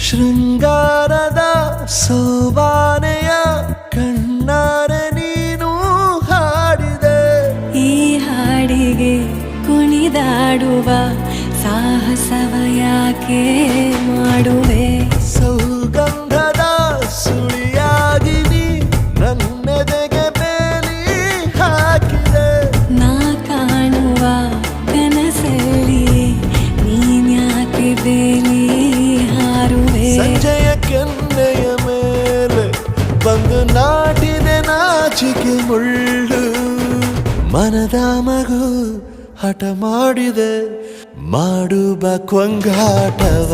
ಶೃಂಗಾರದ ಸೋಬಾನೆಯ ಕಣ್ಣಾರೆ ನೀನು ಹಾಡಿದೆ. ಈ ಹಾಡಿಗೆ ಕುಣಿದಾಡುವ ಸಾಹಸವ ಯಾಕೆ ಮಾಡುವೆ? ಸೌಗಂಧದ ಸುಳಿಯಾಗಿ ನೀ ನನ್ನೆದೆಗೆ ಬೇಲಿ ಹಾಕಿದೆ. ನಾ ಕಾಣುವ ಕನಸಲ್ಲಿ ನೀನ್ಯಾಕೆ ಬೇಲಿ ಹಾರುವೆ? ಸಂಜೆಯ ಕೆನ್ನೆಯ ಮೇಲೆ ಬಂದು ನಾಟಿದೆ ನಾಚಿಕೆ ಮುಳ್ಳು. ಮನದ ಮಗು ಹಠ ಮಾಡಿದೆ ಮಾಡುವ ಕೊಂಗಾಟವ.